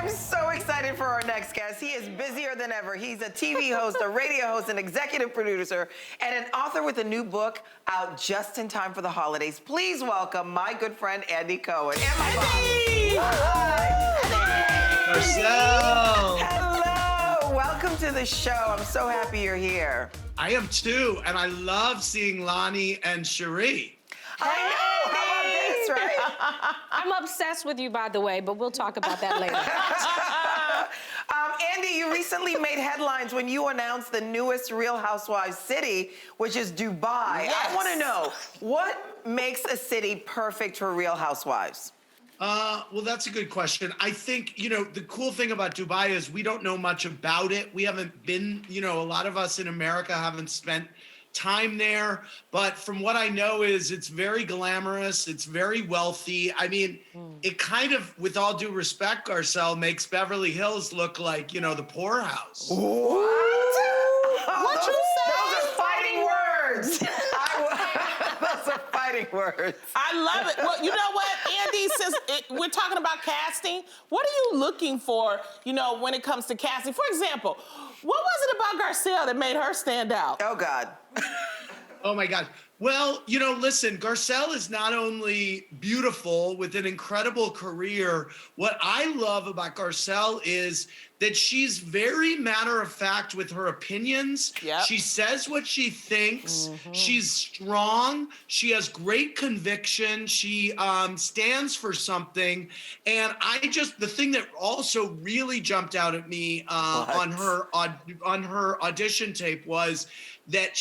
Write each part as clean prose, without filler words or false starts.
I'm so excited for our next guest. He is busier than ever. He's a TV host, a radio host, an executive producer, and an author with a new book out just in time for the holidays. Please welcome my good friend, Andy Cohen. And my Marcel. Hello. Welcome to the show. I'm so happy you're here. I am too, and I love seeing Lonnie and Cherie. I know. How about this, right? I'm obsessed with you, by the way, but we'll talk about that later. Andy, you recently made headlines when you announced the newest Real Housewives city, which is Dubai. Yes. I want to know, what makes a city perfect for Real Housewives? Well, that's a good question. I think, the cool thing about Dubai is we don't know much about it. We haven't been, a lot of us in America haven't spent time there, but from what I know is it's very glamorous, it's very wealthy. I mean, it kind of, with all due respect, Garcelle, makes Beverly Hills look like, the poorhouse. What? What you say? Those are fighting words. Those are fighting words. I love it. Well, you know what, Andy, since we're talking about casting, what are you looking for, when it comes to casting? For example, what was it about Garcelle that made her stand out? Oh, God. Oh my God. Well, listen, Garcelle is not only beautiful with an incredible career. What I love about Garcelle is that she's very matter of fact with her opinions. Yep. She says what she thinks. She's strong. She has great conviction. She stands for something. And the thing that also really jumped out at me on her audition tape was that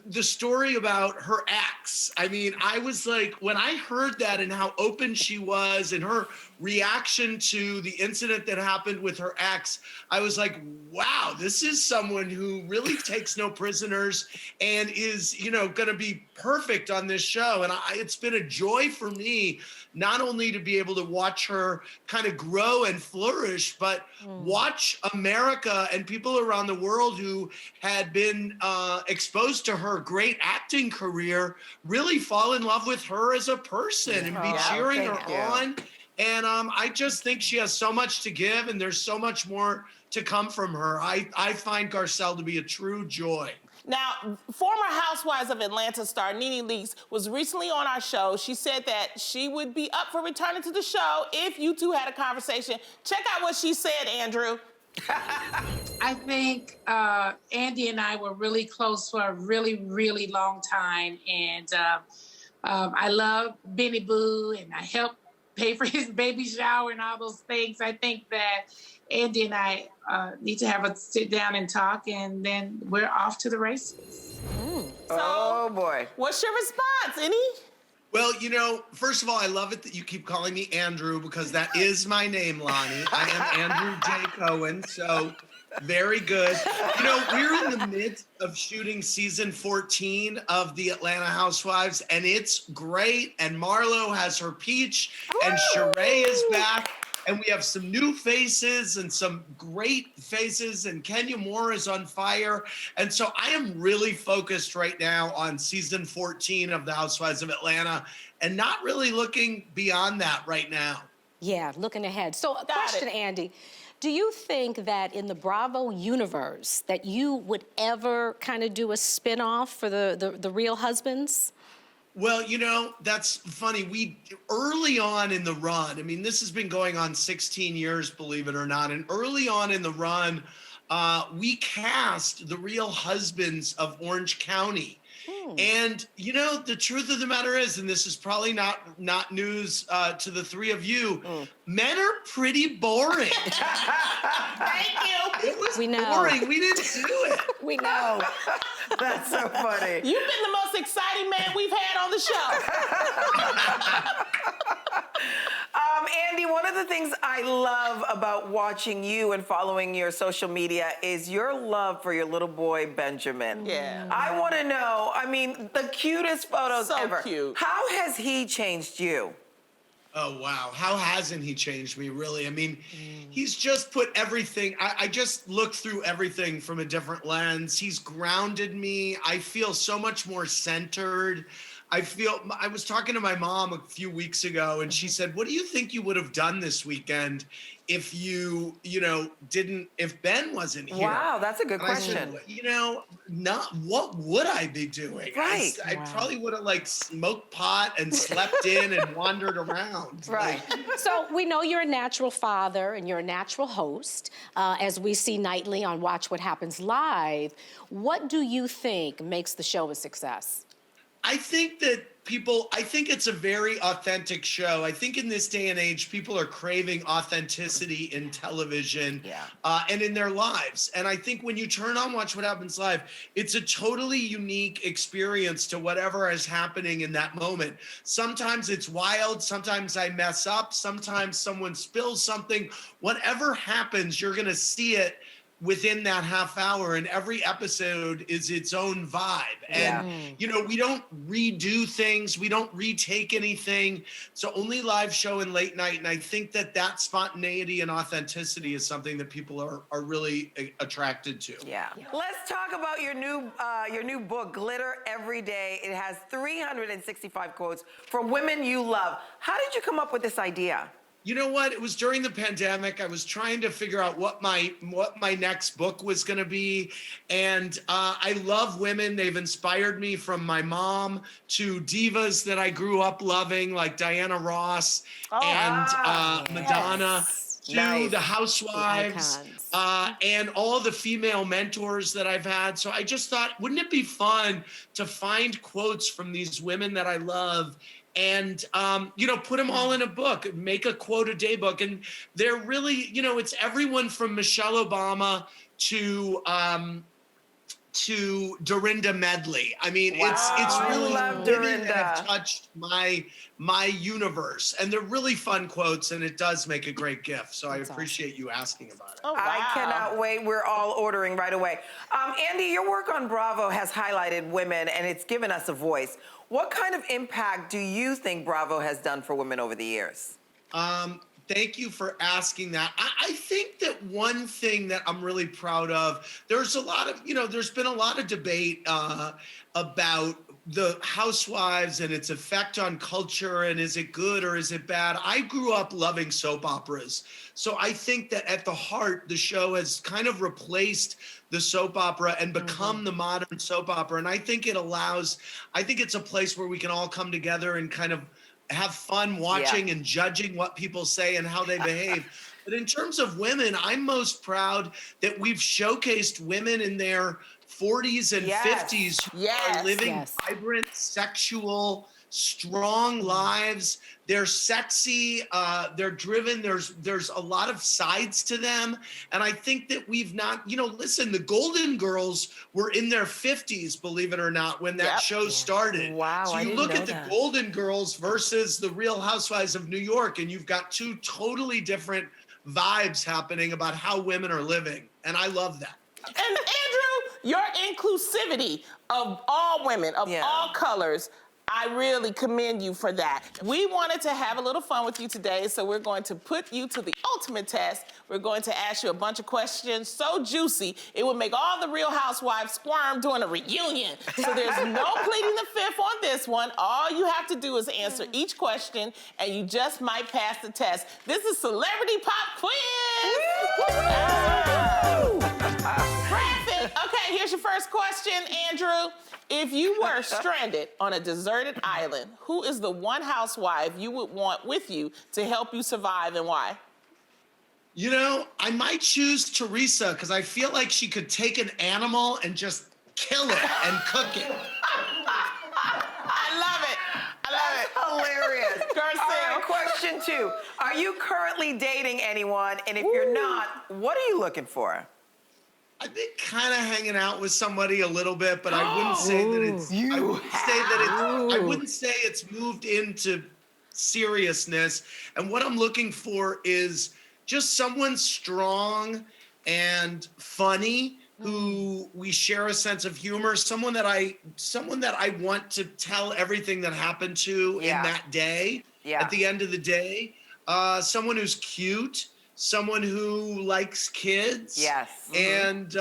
the story about her ex. I mean, I was like, when I heard that and how open she was and her reaction to the incident that happened with her ex, I was like, wow, this is someone who really takes no prisoners and is, going to be perfect on this show. And it's been a joy for me, not only to be able to watch her kind of grow and flourish, but watch America and people around the world who had been exposed to her great acting career really fall in love with her as a person and be cheering her on. And I just think she has so much to give, and there's so much more to come from her. I find Garcelle to be a true joy. Now, former Housewives of Atlanta star Nene Leakes was recently on our show. She said that she would be up for returning to the show if you two had a conversation. Check out what she said, Andrew. I think Andy and I were really close for a really, really long time. And I love Benny Boo, and I helped pay for his baby shower and all those things. I think that Andy and I need to have a sit down and talk, and then we're off to the races. Oh, boy. What's your response, Annie? Well, first of all, I love it that you keep calling me Andrew, because that is my name, Lonnie. I am Andrew J. Cohen, so very good. We're in the midst of shooting season 14 of the Atlanta Housewives, and it's great. And Marlo has her peach, and Sheree is back. And we have some new faces and some great faces, and Kenya Moore is on fire. And so I am really focused right now on season 14 of the Housewives of Atlanta and not really looking beyond that right now. Yeah, looking ahead. So a question, Andy. Do you think that in the Bravo universe that you would ever kind of do a spinoff for the Real Husbands? Well, that's funny. Early on in the run, I mean, this has been going on 16 years, believe it or not. And early on in the run, we cast the Real Husbands of Orange County. And, the truth of the matter is, and this is probably not news to the three of you, men are pretty boring. Thank you. It was know. boring. We didn't do it. We know. That's so funny. You've been the most exciting man we've had on the show. Andy, one of the things I love about watching you and following your social media is your love for your little boy, Benjamin. Yeah. I want to know, the cutest photos So ever. cute. How has he changed you? Oh, wow. How hasn't he changed me, really? I mean, he's just put everything, I just look through everything from a different lens. He's grounded me. I feel so much more centered. I was talking to my mom a few weeks ago, and she said, "What do you think you would have done this weekend if if Ben wasn't here?" Wow, that's a good And I said, question. not what would I be doing? Right. I probably would have like smoked pot and slept in and wandered around. Right. So we know you're a natural father and you're a natural host, as we see nightly on Watch What Happens Live. What do you think makes the show a success? I think it's a very authentic show. I think in this day and age, people are craving authenticity in television and in their lives. And I think when you turn on Watch What Happens Live, it's a totally unique experience to whatever is happening in that moment. Sometimes it's wild. Sometimes I mess up. Sometimes someone spills something. Whatever happens, you're going to see it within that half hour, and every episode is its own vibe. And, we don't redo things. We don't retake anything. It's the only live show in late night. And I think that spontaneity and authenticity is something that people are really attracted to. Yeah. Let's talk about your new book, Glitter Every Day. It has 365 quotes from women you love. How did you come up with this idea? You know what? It was during the pandemic. I was trying to figure out what my next book was going to be. And I love women. They've inspired me, from my mom to divas that I grew up loving, like Diana Ross and Madonna, to the Housewives and all the female mentors that I've had. So I just thought, wouldn't it be fun to find quotes from these women that I love and, put them all in a book, make a quote a day book. And they're really, it's everyone from Michelle Obama to Dorinda Medley. I mean, it's really women that have touched my universe, and they're really fun quotes, and it does make a great gift. So I appreciate you asking about it. Oh, wow. I cannot wait. We're all ordering right away. Andy, your work on Bravo has highlighted women, and it's given us a voice. What kind of impact do you think Bravo has done for women over the years? Thank you for asking that. I think that one thing that I'm really proud of, there's been a lot of debate about the Housewives and its effect on culture, and is it good or is it bad? I grew up loving soap operas. So I think that at the heart, the show has kind of replaced the soap opera and become the modern soap opera. And I think it's a place where we can all come together and kind of have fun watching and judging what people say and how they behave. But in terms of women, I'm most proud that we've showcased women in their 40s and 50s who are living vibrant, sexual, strong lives. They're sexy, they're driven, there's a lot of sides to them. And I think that we've not, listen, the Golden Girls were in their 50s, believe it or not, when that show started. Wow, so you look at the Golden Girls versus the Real Housewives of New York, and you've got two totally different vibes happening about how women are living. And I love that. And Andrew, your inclusivity of all women, of all colors, I really commend you for that. We wanted to have a little fun with you today, so we're going to put you to the ultimate test. We're going to ask you a bunch of questions so juicy, it would make all the Real Housewives squirm during a reunion. So there's no pleading the fifth on this one. All you have to do is answer each question, and you just might pass the test. This is Celebrity Pop Quiz! Traffic. Okay, here's your first question, Andrew. If you were stranded on a deserted island, who is the one housewife you would want with you to help you survive, and why? I might choose Teresa, because I feel like she could take an animal and just kill it and cook it. I love it. Hilarious. All right, question 2. Are you currently dating anyone? And if you're not, what are you looking for? I've been kind of hanging out with somebody a little bit, but I wouldn't say that it's. I wouldn't say it's moved into seriousness. And what I'm looking for is just someone strong and funny, who we share a sense of humor. Someone that I want to tell everything that happened to in that day. At the end of the day, someone who's cute. Someone who likes kids. Yes. And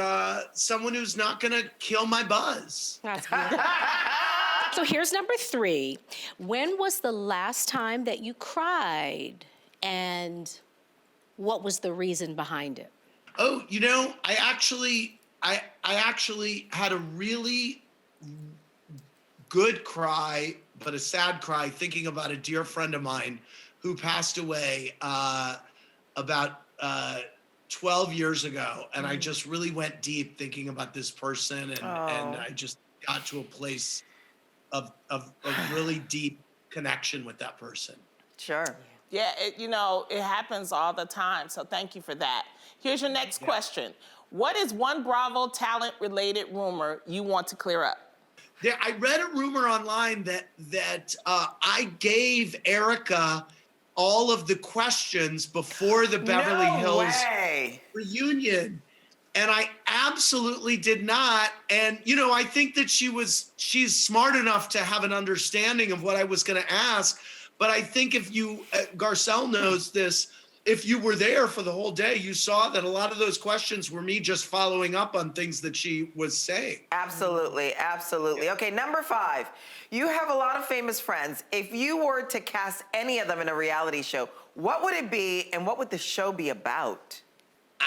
someone who's not going to kill my buzz. That's good. So here's number 3. When was the last time that you cried, and what was the reason behind it? Oh, you know, I actually had a really good cry, but a sad cry, thinking about a dear friend of mine who passed away about 12 years ago, and I just really went deep thinking about this person, and I just got to a place of really deep connection with that person. Sure. Yeah, it happens all the time, so thank you for that. Here's your next question. What is one Bravo talent-related rumor you want to clear up? Yeah, I read a rumor online that I gave Erica all of the questions before the Beverly Hills reunion, and I absolutely did not. And I think that she's smart enough to have an understanding of what I was going to ask. But I think if Garcelle knows this, if you were there for the whole day, you saw that a lot of those questions were me just following up on things that she was saying. Absolutely, absolutely. Okay, number 5. You have a lot of famous friends. If you were to cast any of them in a reality show, what would it be, and what would the show be about?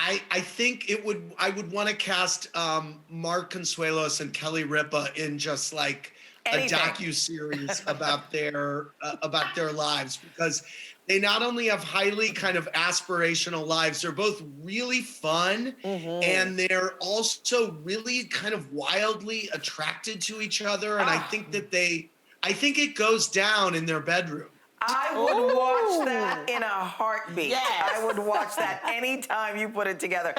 I think I would want to cast Mark Consuelos and Kelly Ripa in just like Anything. a docu-series about their lives, because they not only have highly kind of aspirational lives, they're both really fun, and they're also really kind of wildly attracted to each other. And I think it goes down in their bedroom. I would watch that in a heartbeat. Yes. I would watch that anytime you put it together.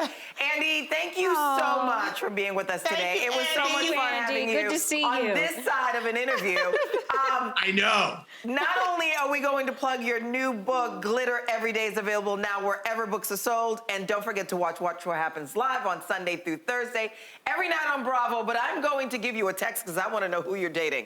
Andy, thank you so much for being with us today. you, It was so Andy. much fun Andy. having Good you to see on you. this side of an interview. I know. Not only are we going to plug your new book, Glitter Every Day, is available now wherever books are sold. And don't forget to watch What Happens Live on Sunday through Thursday, every night on Bravo. But I'm going to give you a text because I want to know who you're dating.